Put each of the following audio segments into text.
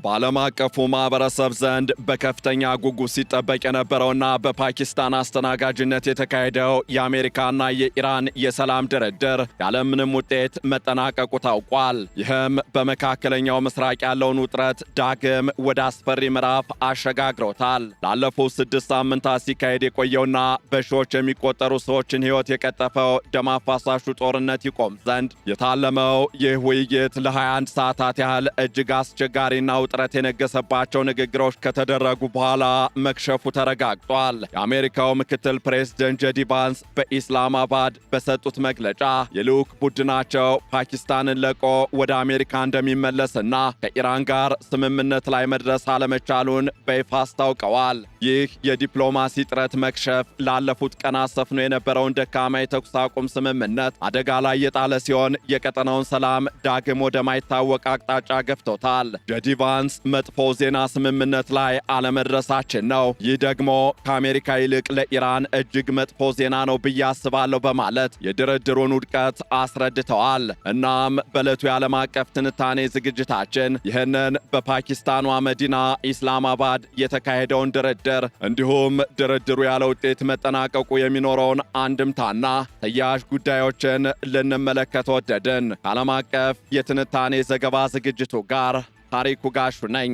በዓለም አቀፉ ማህበረሰብ ዘንድ በከፍተኛ ጉጉት ሲጠበቅ የነበረውና በፓኪስታን አስተናጋጅነት የተካሄደው የአሜሪካና የኢራን የሰላም ድርድር ያለምንም ውጤት መጠናቀቁ ታውቋል። ይህም በመካከለኛው ምስራቅ ያለውን ውጥረት ዳግም ወደ አስፈሪ ምዕራፍ አሸጋግሮታል። ላለፉት 6 ሳምንታት ሲካሄድ የቆየውና በሺዎች የሚቆጠሩ ሰዎችን ሕይወት የቀጠፈው ደም አፋሳሹ ጦርነት ይቆም ዘንድ የታለመው ይህ ውይይት ለ21 ሰዓታት ያህል እጅግ አስቸጋሪና ውጥረት የነገሰባቸው ንግግሮች ከተደረጉ በኋላ መክሸፉ ተረጋግጧል። የአሜሪካው ምክትል ፕሬዝደንት ጄዲ ቫንስ በኢስላማባድ በሰጡት መግለጫ የልዑክ ቡድናቸው ፓኪስታንን ለቆ ወደ አሜሪካ እንደሚመለስና ከኢራን ጋር ስምምነት ላይ መድረስ አለመቻሉን በይፋ አስታውቀዋል። ይህ የዲፕሎማሲ ጥረት መክሸፍ ላለፉት ቀናት ሰፍኖ የነበረውን ደካማ የተኩስ አቁም ስምምነት አደጋ ላይ የጣለ ሲሆን የቀጠናውን ሰላም ዳግም ወደማይታወቅ አቅጣጫ ገፍቶታል። ጄዲ ቫንስ መጥፎ ዜና ስምምነት ላይ አለመድረሳችን ነው፣ ይህ ደግሞ ከአሜሪካ ይልቅ ለኢራን እጅግ መጥፎ ዜና ነው ብዬ አስባለሁ በማለት የድርድሩን ውድቀት አስረድተዋል። እናም በዕለቱ የዓለም አቀፍ ትንታኔ ዝግጅታችን ይህንን በፓኪስታኗ መዲና ኢስላማባድ የተካሄደውን ድርድር እንዲሁም ድርድሩ ያለ ውጤት መጠናቀቁ የሚኖረውን አንድምታና ተያያዥ ጉዳዮችን ልንመለከት ወደድን። ከዓለም አቀፍ የትንታኔ ዘገባ ዝግጅቱ ጋር ታሪኩ ጋሹ ነኝ።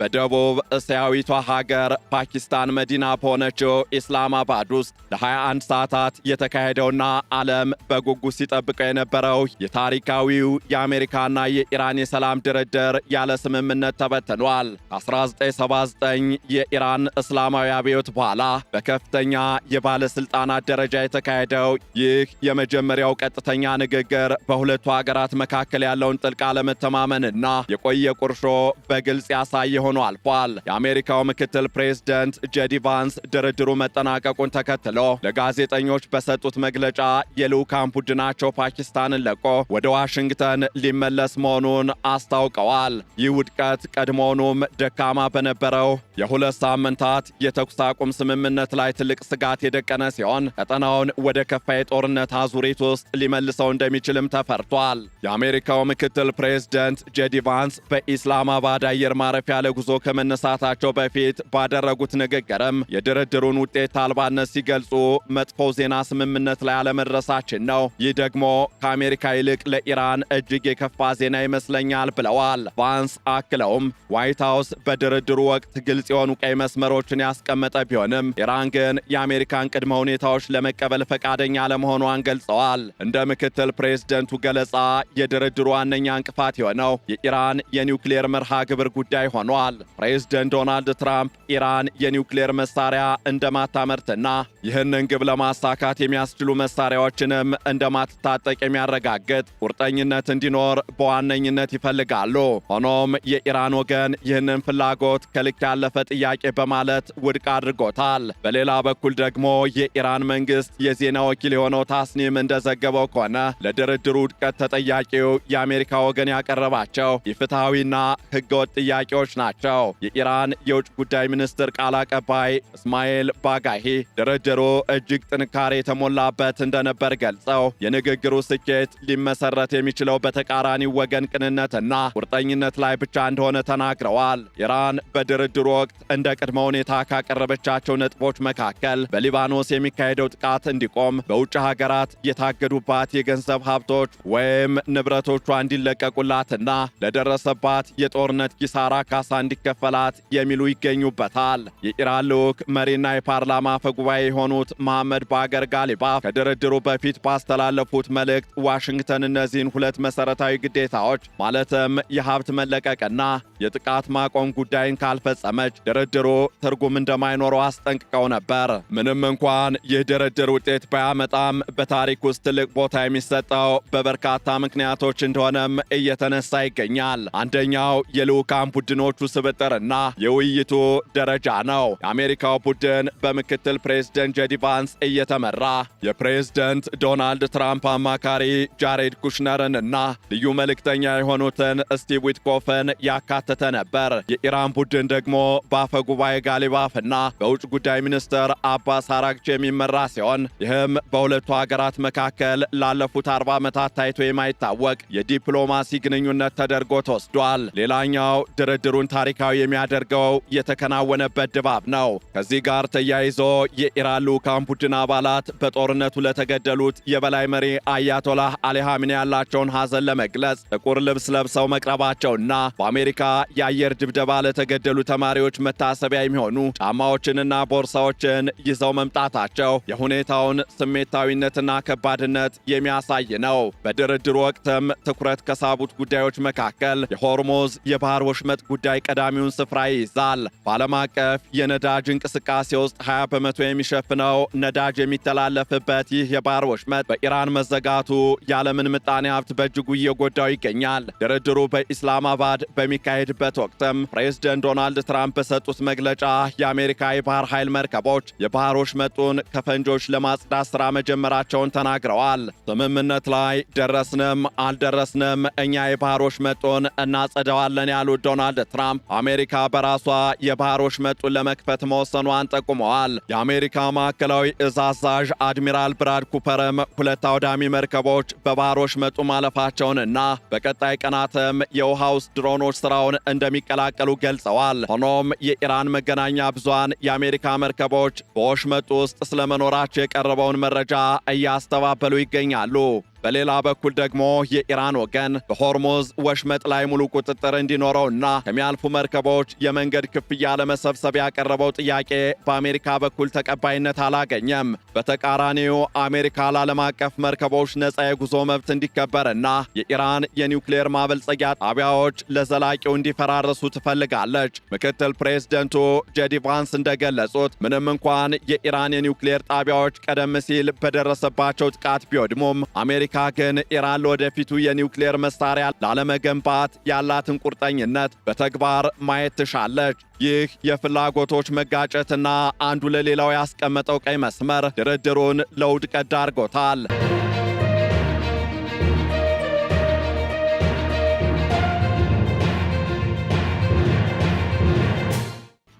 በደቡብ እስያዊቷ ሀገር ፓኪስታን መዲና በሆነችው ኢስላማባድ ውስጥ ለ21 ሰዓታት የተካሄደውና ዓለም በጉጉት ሲጠብቀው የነበረው የታሪካዊው የአሜሪካና የኢራን የሰላም ድርድር ያለ ስምምነት ተበትኗል። ከ1979 የኢራን እስላማዊ አብዮት በኋላ በከፍተኛ የባለሥልጣናት ደረጃ የተካሄደው ይህ የመጀመሪያው ቀጥተኛ ንግግር በሁለቱ ሀገራት መካከል ያለውን ጥልቅ አለመተማመንና የቆየ ቁርሾ በግልጽ ያሳየ ሆኖ አልፏል። የአሜሪካው ምክትል ፕሬዝደንት ጄዲ ቫንስ ድርድሩ መጠናቀቁን ተከትሎ ለጋዜጠኞች በሰጡት መግለጫ የልዑካን ቡድናቸው ፓኪስታንን ለቆ ወደ ዋሽንግተን ሊመለስ መሆኑን አስታውቀዋል። ይህ ውድቀት ቀድሞውኑም ደካማ በነበረው የ2 ሳምንታት የተኩስ አቁም ስምምነት ላይ ትልቅ ስጋት የደቀነ ሲሆን ቀጠናውን ወደ ከፋ የጦርነት አዙሪት ውስጥ ሊመልሰው እንደሚችልም ተፈርቷል። የአሜሪካው ምክትል ፕሬዝደንት ጄዲ ቫንስ በኢስላማባድ አየር ማረፊያ ለጉዞ ከመነሳታቸው በፊት ባደረጉት ንግግርም የድርድሩን ውጤት አልባነት ሲገልጹ መጥፎ ዜና ስምምነት ላይ አለመድረሳችን ነው፣ ይህ ደግሞ ከአሜሪካ ይልቅ ለኢራን እጅግ የከፋ ዜና ይመስለኛል ብለዋል። ቫንስ አክለውም ዋይት ሃውስ በድርድሩ ወቅት ግልጽ የሆኑ ቀይ መስመሮችን ያስቀመጠ ቢሆንም ኢራን ግን የአሜሪካን ቅድመ ሁኔታዎች ለመቀበል ፈቃደኛ አለመሆኗን ገልጸዋል። እንደ ምክትል ፕሬዝደንቱ ገለጻ የድርድሩ ዋነኛ እንቅፋት የሆነው የኢራን የኒውክሌር መርሃ ግብር ጉዳይ ሆኗል። ፕሬዝደንት ዶናልድ ትራምፕ ኢራን የኒውክሌር መሳሪያ እንደማታመርትና ይህንን ግብ ለማሳካት የሚያስችሉ መሳሪያዎችንም እንደማትታጠቅ የሚያረጋግጥ ቁርጠኝነት እንዲኖር በዋነኝነት ይፈልጋሉ። ሆኖም የኢራን ወገን ይህንን ፍላጎት ከልክ ያለፈ ጥያቄ በማለት ውድቅ አድርጎታል። በሌላ በኩል ደግሞ የኢራን መንግስት የዜና ወኪል የሆነው ታስኒም እንደዘገበው ከሆነ ለድርድሩ ውድቀት ተጠያቂው የአሜሪካ ወገን ያቀረባቸው ኢፍትሐዊና ህገወጥ ጥያቄዎች ናቸው። የኢራን የውጭ ጉዳይ ሚኒስትር ቃል አቀባይ እስማኤል ባጋሂ ድርድሩ እጅግ ጥንካሬ የተሞላበት እንደነበር ገልጸው የንግግሩ ስኬት ሊመሰረት የሚችለው በተቃራኒው ወገን ቅንነትና ቁርጠኝነት ላይ ብቻ እንደሆነ ተናግረዋል። ኢራን በድርድሩ ወቅት እንደ ቅድመ ሁኔታ ካቀረበቻቸው ነጥቦች መካከል በሊባኖስ የሚካሄደው ጥቃት እንዲቆም፣ በውጭ ሀገራት የታገዱባት የገንዘብ ሀብቶች ወይም ንብረቶቿ እንዲለቀቁላትና ለደረሰባት የጦርነት ኪሳራ ካሳ እንዲከፈላት የሚሉ ይገኙበታል። የኢራን ልዑክ መሪና የፓርላማ አፈጉባኤ የሆኑት መሐመድ ባገር ጋሊባፍ ከድርድሩ በፊት ባስተላለፉት መልእክት ዋሽንግተን እነዚህን ሁለት መሠረታዊ ግዴታዎች ማለትም የሀብት መለቀቅና የጥቃት ማቆም ጉዳይን ካልፈጸመች ድርድሩ ትርጉም እንደማይኖረው አስጠንቅቀው ነበር። ምንም እንኳን ይህ ድርድር ውጤት ባያመጣም በታሪክ ውስጥ ትልቅ ቦታ የሚሰጠው በበርካታ ምክንያቶች እንደሆነም እየተነሳ ይገኛል። አንደኛው የልዑካን ቡድኖቹ ስብጥርና የውይይቱ ደረጃ ነው። የአሜሪካው ቡድን በምክትል ፕሬዝደንት ጄዲ ቫንስ እየተመራ የፕሬዝደንት ዶናልድ ትራምፕ አማካሪ ጃሬድ ኩሽነርንና ልዩ መልእክተኛ የሆኑትን ስቲቭ ዊትኮፍን ያካተተ ነበር። የኢራን ቡድን ደግሞ በአፈ ጉባኤ ጋሊባፍና በውጭ ጉዳይ ሚኒስትር አባስ አራግቺ የሚመራ ሲሆን ይህም በሁለቱ ሀገራት መካከል ላለፉት 40 ዓመታት ታይቶ የማይታወቅ የዲፕሎማሲ ግንኙነት ተደርጎ ተወስዷል። ሌላኛው ድርድሩን ታሪካዊ የሚያደርገው የተከናወነበት ድባብ ነው። ከዚህ ጋር ተያይዞ የኢራን ልዑካን ቡድን አባላት በጦርነቱ ለተገደሉት የበላይ መሪ አያቶላህ አሊ ኻሜኒ ያላቸውን ሐዘን ለመግለጽ ጥቁር ልብስ ለብሰው መቅረባቸውና በአሜሪካ የአየር ድብደባ ለተገደሉ ተማሪዎች መታሰቢያ የሚሆኑ ጫማዎችንና ቦርሳዎችን ይዘው መምጣታቸው የሁኔታውን ስሜታዊነትና ከባድነት የሚያሳይ ነው። በድርድሩ ወቅትም ትኩረት ከሳቡት ጉዳዮች መካከል የሆርሙዝ የባህር ወሽመጥ ጉዳይ ቀዳሚውን ስፍራ ይይዛል። በዓለም አቀፍ የነዳጅ እንቅስቃሴ ውስጥ 20 በመቶ የሚሸፍነው ነዳጅ የሚተላለፍበት ይህ የባህር ወሽመጥ በኢራን መዘጋቱ የዓለምን ምጣኔ ሀብት በእጅጉ እየጎዳው ይገኛል። ድርድሩ በኢስላማባድ በሚካሄድበት ወቅትም ፕሬዝደንት ዶናልድ ትራምፕ በሰጡት መግለጫ የአሜሪካ የባህር ኃይል መርከቦች የባህር ወሽመጡን ከፈንጆች ለማጽዳት ሥራ መጀመራቸውን ተናግረዋል። ስምምነት ላይ ደረስንም አልደረስንም እኛ የባህር ወሽመጡን እናጸደዋለን ያሉት ዶናልድ ትራምፕ አሜሪካ በራሷ የባህር ወሽመጡን ለመክፈት መወሰኗን ጠቁመዋል። የአሜሪካ ማዕከላዊ እዝ አዛዥ አድሚራል ብራድ ኩፐርም ሁለት አውዳሚ መርከቦች በባህር ወሽመጡ ማለፋቸውንና በቀጣይ ቀናትም የውሃ ውስጥ ድሮኖች ሥራውን እንደሚቀላቀሉ ገልጸዋል። ሆኖም የኢራን መገናኛ ብዙሃን የአሜሪካ መርከቦች በወሽመጡ ውስጥ ስለመኖራቸው የቀረበውን መረጃ እያስተባበሉ ይገኛሉ። በሌላ በኩል ደግሞ የኢራን ወገን በሆርሙዝ ወሽመጥ ላይ ሙሉ ቁጥጥር እንዲኖረውና ከሚያልፉ መርከቦች የመንገድ ክፍያ ለመሰብሰብ ያቀረበው ጥያቄ በአሜሪካ በኩል ተቀባይነት አላገኘም። በተቃራኒው አሜሪካ ለዓለም አቀፍ መርከቦች ነፃ የጉዞ መብት እንዲከበርና የኢራን የኒውክሌር ማበልጸጊያ ጣቢያዎች ለዘላቂው እንዲፈራረሱ ትፈልጋለች። ምክትል ፕሬዝደንቱ ጄዲ ቫንስ እንደገለጹት ምንም እንኳን የኢራን የኒውክሌር ጣቢያዎች ቀደም ሲል በደረሰባቸው ጥቃት ቢወድሙም አሜሪካ ግን ኢራን ለወደፊቱ የኒውክሌር መሳሪያ ላለመገንባት ያላትን ቁርጠኝነት በተግባር ማየት ትሻለች። ይህ የፍላጎቶች መጋጨትና አንዱ ለሌላው ያስቀመጠው ቀይ መስመር ድርድሩን ለውድቀት ዳርጎታል።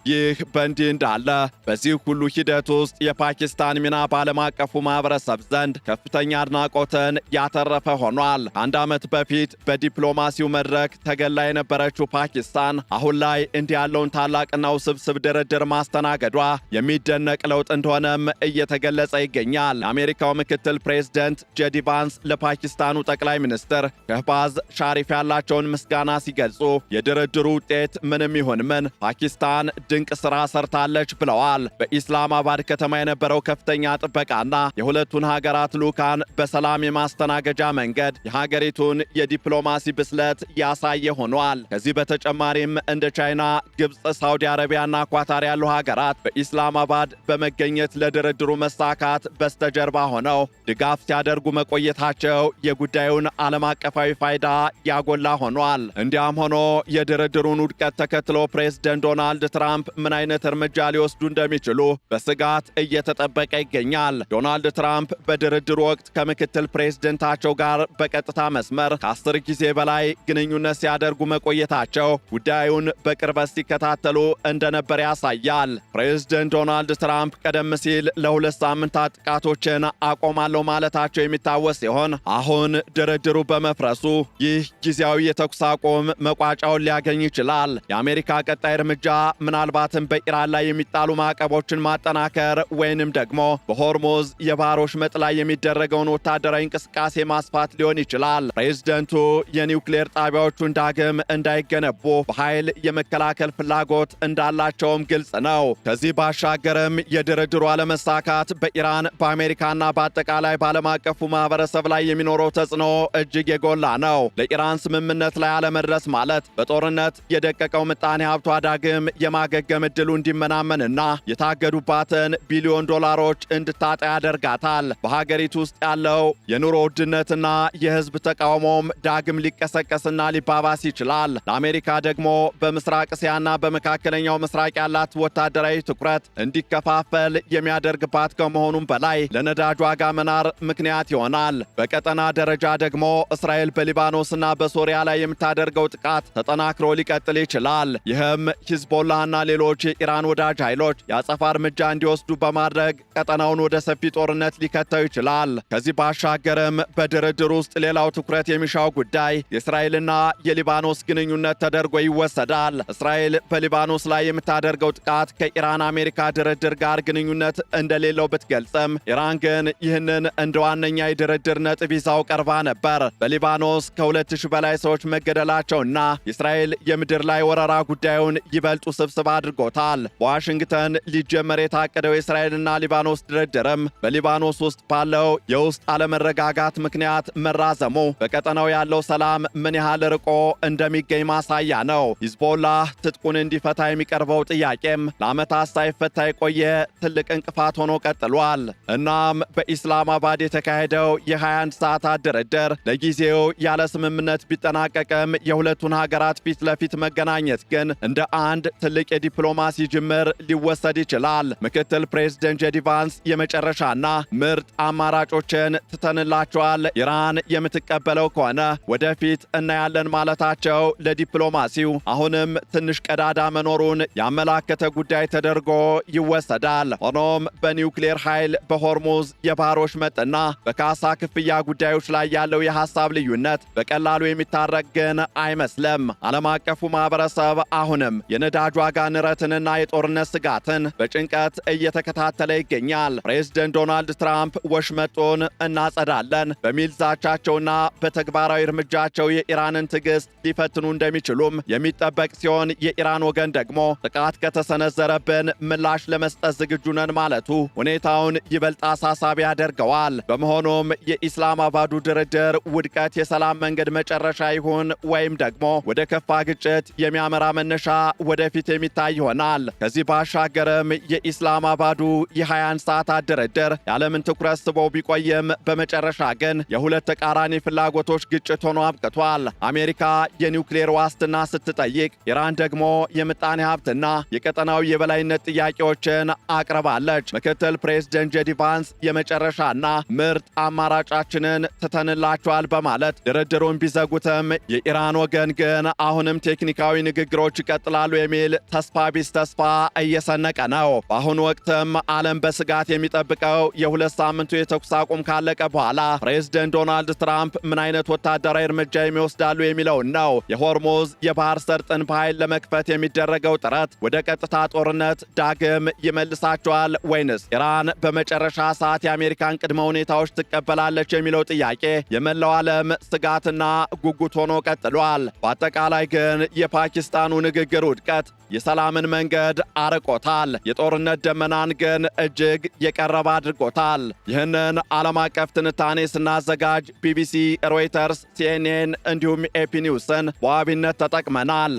ይህ በእንዲህ እንዳለ በዚህ ሁሉ ሂደት ውስጥ የፓኪስታን ሚና በዓለም አቀፉ ማህበረሰብ ዘንድ ከፍተኛ አድናቆትን ያተረፈ ሆኗል። ከአንድ ዓመት በፊት በዲፕሎማሲው መድረክ ተገላ የነበረችው ፓኪስታን አሁን ላይ እንዲህ ያለውን ታላቅና ውስብስብ ድርድር ማስተናገዷ የሚደነቅ ለውጥ እንደሆነም እየተገለጸ ይገኛል። የአሜሪካው ምክትል ፕሬዝደንት ጄዲ ቫንስ ለፓኪስታኑ ጠቅላይ ሚኒስትር ሸህባዝ ሻሪፍ ያላቸውን ምስጋና ሲገልጹ የድርድሩ ውጤት ምንም ይሁን ምን ፓኪስታን ድንቅ ሥራ ሰርታለች ብለዋል። በኢስላማባድ ከተማ የነበረው ከፍተኛ ጥበቃና የሁለቱን ሀገራት ልዑካን በሰላም የማስተናገጃ መንገድ የሀገሪቱን የዲፕሎማሲ ብስለት ያሳየ ሆኗል። ከዚህ በተጨማሪም እንደ ቻይና፣ ግብፅ፣ ሳውዲ አረቢያና ኳታር ያሉ ሀገራት በኢስላማባድ በመገኘት ለድርድሩ መሳካት በስተጀርባ ሆነው ድጋፍ ሲያደርጉ መቆየታቸው የጉዳዩን ዓለም አቀፋዊ ፋይዳ ያጎላ ሆኗል። እንዲያም ሆኖ የድርድሩን ውድቀት ተከትሎ ፕሬዝደንት ዶናልድ ትራምፕ ምን አይነት እርምጃ ሊወስዱ እንደሚችሉ በስጋት እየተጠበቀ ይገኛል። ዶናልድ ትራምፕ በድርድሩ ወቅት ከምክትል ፕሬዝደንታቸው ጋር በቀጥታ መስመር ከ10 ጊዜ በላይ ግንኙነት ሲያደርጉ መቆየታቸው ጉዳዩን በቅርበት ሲከታተሉ እንደነበር ያሳያል። ፕሬዝደንት ዶናልድ ትራምፕ ቀደም ሲል ለ2 ሳምንታት ጥቃቶችን አቆማለሁ ማለታቸው የሚታወስ ሲሆን አሁን ድርድሩ በመፍረሱ ይህ ጊዜያዊ የተኩስ አቁም መቋጫውን ሊያገኝ ይችላል። የአሜሪካ ቀጣይ እርምጃ ምናልባትም በኢራን ላይ የሚጣሉ ማዕቀቦችን ማጠናከር ወይንም ደግሞ በሆርሙዝ የባህር ወሽመጥ ላይ የሚደረገውን ወታደራዊ እንቅስቃሴ ማስፋት ሊሆን ይችላል። ፕሬዝደንቱ የኒውክሌር ጣቢያዎቹን ዳግም እንዳይገነቡ በኃይል የመከላከል ፍላጎት እንዳላቸውም ግልጽ ነው። ከዚህ ባሻገርም የድርድሩ አለመሳካት በኢራን በአሜሪካና በአጠቃላይ በዓለም አቀፉ ማህበረሰብ ላይ የሚኖረው ተጽዕኖ እጅግ የጎላ ነው። ለኢራን ስምምነት ላይ አለመድረስ ማለት በጦርነት የደቀቀው ምጣኔ ሀብቷ ዳግም የማገገም የማገገም ዕድሉ እንዲመናመንና የታገዱባትን ቢሊዮን ዶላሮች እንድታጣ ያደርጋታል። በሀገሪቱ ውስጥ ያለው የኑሮ ውድነትና የህዝብ ተቃውሞም ዳግም ሊቀሰቀስና ሊባባስ ይችላል። ለአሜሪካ ደግሞ በምስራቅ እስያና በመካከለኛው ምስራቅ ያላት ወታደራዊ ትኩረት እንዲከፋፈል የሚያደርግባት ከመሆኑም በላይ ለነዳጅ ዋጋ መናር ምክንያት ይሆናል። በቀጠና ደረጃ ደግሞ እስራኤል በሊባኖስና በሶሪያ ላይ የምታደርገው ጥቃት ተጠናክሮ ሊቀጥል ይችላል። ይህም ሂዝቦላና ሌሎች የኢራን ወዳጅ ኃይሎች የአጸፋ እርምጃ እንዲወስዱ በማድረግ ቀጠናውን ወደ ሰፊ ጦርነት ሊከተው ይችላል። ከዚህ ባሻገርም በድርድር ውስጥ ሌላው ትኩረት የሚሻው ጉዳይ የእስራኤልና የሊባኖስ ግንኙነት ተደርጎ ይወሰዳል። እስራኤል በሊባኖስ ላይ የምታደርገው ጥቃት ከኢራን አሜሪካ ድርድር ጋር ግንኙነት እንደሌለው ብትገልጽም ኢራን ግን ይህንን እንደ ዋነኛ የድርድር ነጥብ ይዛው ቀርባ ነበር። በሊባኖስ ከ2000 በላይ ሰዎች መገደላቸውና የእስራኤል የምድር ላይ ወረራ ጉዳዩን ይበልጡ ስብስብ አድርጎታል። በዋሽንግተን ሊጀመር የታቀደው የእስራኤልና ሊባኖስ ድርድርም በሊባኖስ ውስጥ ባለው የውስጥ አለመረጋጋት ምክንያት መራዘሙ በቀጠናው ያለው ሰላም ምን ያህል ርቆ እንደሚገኝ ማሳያ ነው። ሂዝቦላህ ትጥቁን እንዲፈታ የሚቀርበው ጥያቄም ለዓመታት ሳይፈታ የቆየ ትልቅ እንቅፋት ሆኖ ቀጥሏል። እናም በኢስላማባድ የተካሄደው የ21 ሰዓታት ድርድር ለጊዜው ያለ ስምምነት ቢጠናቀቅም የሁለቱን ሀገራት ፊት ለፊት መገናኘት ግን እንደ አንድ ትልቅ የዲፕሎማሲ ጅምር ሊወሰድ ይችላል። ምክትል ፕሬዝደንት ጄዲ ቫንስ የመጨረሻና ምርጥ አማራጮችን ትተንላቸዋል፣ ኢራን የምትቀበለው ከሆነ ወደፊት እናያለን ማለታቸው ለዲፕሎማሲው አሁንም ትንሽ ቀዳዳ መኖሩን ያመላከተ ጉዳይ ተደርጎ ይወሰዳል። ሆኖም በኒውክሌር ኃይል፣ በሆርሙዝ የባህር ወሽመጥና በካሳ ክፍያ ጉዳዮች ላይ ያለው የሐሳብ ልዩነት በቀላሉ የሚታረቅ ግን አይመስልም። ዓለም አቀፉ ማህበረሰብ አሁንም የነዳጅ ዋጋ ንረትንና የጦርነት ስጋትን በጭንቀት እየተከታተለ ይገኛል። ፕሬዝደንት ዶናልድ ትራምፕ ወሽመጡን እናጸዳለን በሚል ዛቻቸውና በተግባራዊ እርምጃቸው የኢራንን ትዕግስት ሊፈትኑ እንደሚችሉም የሚጠበቅ ሲሆን የኢራን ወገን ደግሞ ጥቃት ከተሰነዘረብን ምላሽ ለመስጠት ዝግጁ ነን ማለቱ ሁኔታውን ይበልጥ አሳሳቢ ያደርገዋል። በመሆኑም የኢስላማባዱ ድርድር ውድቀት የሰላም መንገድ መጨረሻ ይሁን ወይም ደግሞ ወደ ከፋ ግጭት የሚያመራ መነሻ ወደፊት የሚታይ ይሆናል። ከዚህ ባሻገርም የኢስላማባዱ የ21 ሰዓታት ድርድር የዓለምን ትኩረት ስበው ቢቆይም በመጨረሻ ግን የሁለት ተቃራኒ ፍላጎቶች ግጭት ሆኖ አብቅቷል። አሜሪካ የኒውክሌር ዋስትና ስትጠይቅ፣ ኢራን ደግሞ የምጣኔ ሀብትና የቀጠናዊ የበላይነት ጥያቄዎችን አቅርባለች። ምክትል ፕሬዝደንት ጄዲ ቫንስ የመጨረሻና ምርጥ አማራጫችንን ትተንላቸዋል በማለት ድርድሩን ቢዘጉትም የኢራን ወገን ግን አሁንም ቴክኒካዊ ንግግሮች ይቀጥላሉ የሚል ተስፋ ቢስ ተስፋ እየሰነቀ ነው። በአሁኑ ወቅትም ዓለም በስጋት የሚጠብቀው የሁለት ሳምንቱ የተኩስ አቁም ካለቀ በኋላ ፕሬዝደንት ዶናልድ ትራምፕ ምን አይነት ወታደራዊ እርምጃ የሚወስዳሉ የሚለውን ነው። የሆርሙዝ የባህር ሰርጥን በኃይል ለመክፈት የሚደረገው ጥረት ወደ ቀጥታ ጦርነት ዳግም ይመልሳቸዋል ወይንስ ኢራን በመጨረሻ ሰዓት የአሜሪካን ቅድመ ሁኔታዎች ትቀበላለች የሚለው ጥያቄ የመላው ዓለም ስጋትና ጉጉት ሆኖ ቀጥሏል። በአጠቃላይ ግን የፓኪስታኑ ንግግር ውድቀት የሰላምን መንገድ አርቆታል፣ የጦርነት ደመናን ግን እጅግ የቀረበ አድርጎታል። ይህንን ዓለም አቀፍ ትንታኔ ስናዘጋጅ ቢቢሲ፣ ሮይተርስ፣ ሲኤንኤን እንዲሁም ኤፒ ኒውስን በዋቢነት ተጠቅመናል።